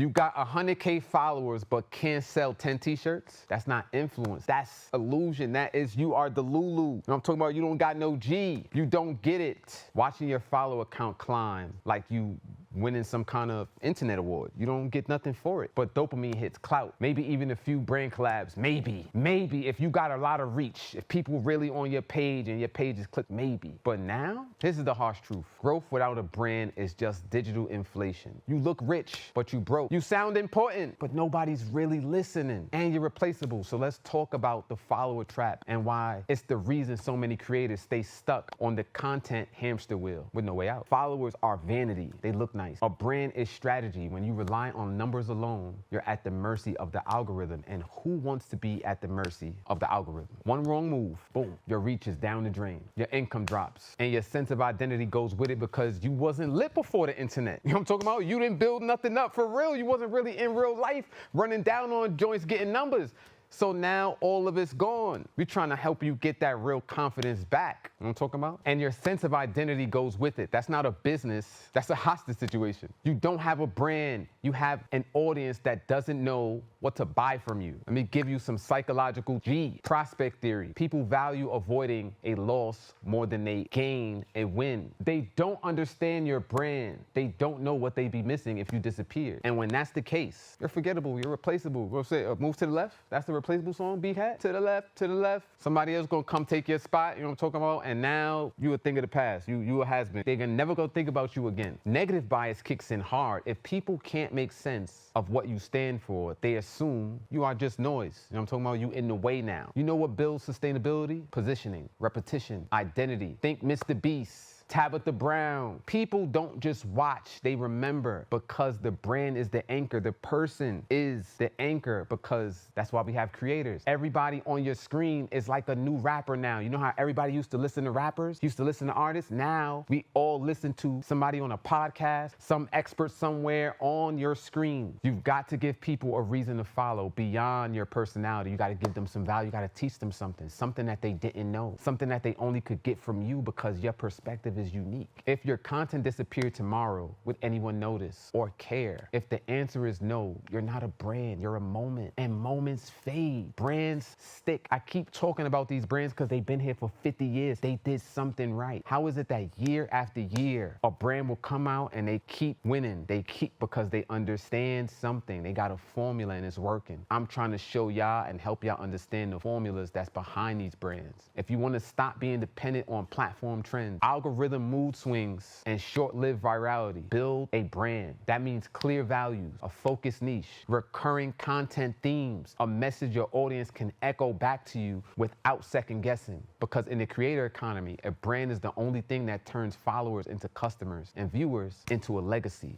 You got 100K followers but can't sell 10 t-shirts? That's not influence. That's illusion. That is, you are daLulu. You know what I'm talking about? You don't got no G. You don't get it. Watching your follower count climb like you winning some kind of internet award. You don't get nothing for it. But dopamine hits, clout, maybe even a few brand collabs. Maybe if you got a lot of reach, if people really on your page and your page is clicked, maybe. But now, this is the harsh truth. Growth without a brand is just digital inflation. You look rich, but you broke. You sound important, but nobody's really listening. And you're replaceable. So let's talk about the follower trap and why it's the reason so many creators stay stuck on the content hamster wheel with no way out. Followers are vanity. They look nice. A brand is strategy. When you rely on numbers alone, you're at the mercy of the algorithm. And who wants to be at the mercy of the algorithm? One wrong move, boom, your reach is down the drain. Your income drops. And your sense of identity goes with it because you wasn't lit before the internet. You know what I'm talking about? You didn't build nothing up for real. You wasn't really in real life running down on joints getting numbers. So now all of it's gone. We're trying to help you get that real confidence back. You know what I'm talking about? And your sense of identity goes with it. That's not a business. That's a hostage situation. You don't have a brand. You have an audience that doesn't know what to buy from you. Let me give you some psychological G. Prospect theory. People value avoiding a loss more than they gain a win. They don't understand your brand. They don't know what they'd be missing if you disappeared. And when that's the case, you're forgettable. You're replaceable. We'll say, move to the left. That's the replaceable song, Beat Hat. To the left, to the left. Somebody else gonna come take your spot, you know what I'm talking about? And now you a thing of the past. You a has-been. They're gonna never gonna think about you again. Negative bias kicks in hard. If people can't make sense of what you stand for, they assume you are just noise. You know what I'm talking about? You in the way now. You know what builds sustainability? Positioning, repetition, identity. Think Mr. Beast. Tabitha Brown. People don't just watch, they remember because the brand is the anchor. The person is the anchor because that's why we have creators. Everybody on your screen is like a new rapper now. You know how everybody used to listen to rappers, used to listen to artists? Now we all listen to somebody on a podcast, some expert somewhere on your screen. You've got to give people a reason to follow beyond your personality. You got to give them some value. You got to teach them something that they didn't know, something that they only could get from you because your perspective is unique. If your content disappeared tomorrow, would anyone notice or care? If the answer is no, you're not a brand, you're a moment. And moments fade. Brands stick. I keep talking about these brands because they've been here for 50 years. They did something right. How is it that year after year, a brand will come out and they keep winning? They keep because they understand something. They got a formula and it's working. I'm trying to show y'all and help y'all understand the formulas that's behind these brands. If you want to stop being dependent on platform trends, algorithm mood swings, and short-lived virality, build a brand. That means clear values, a focused niche, recurring content themes, a message your audience can echo back to you without second guessing. Because in the creator economy, a brand is the only thing that turns followers into customers and viewers into a legacy.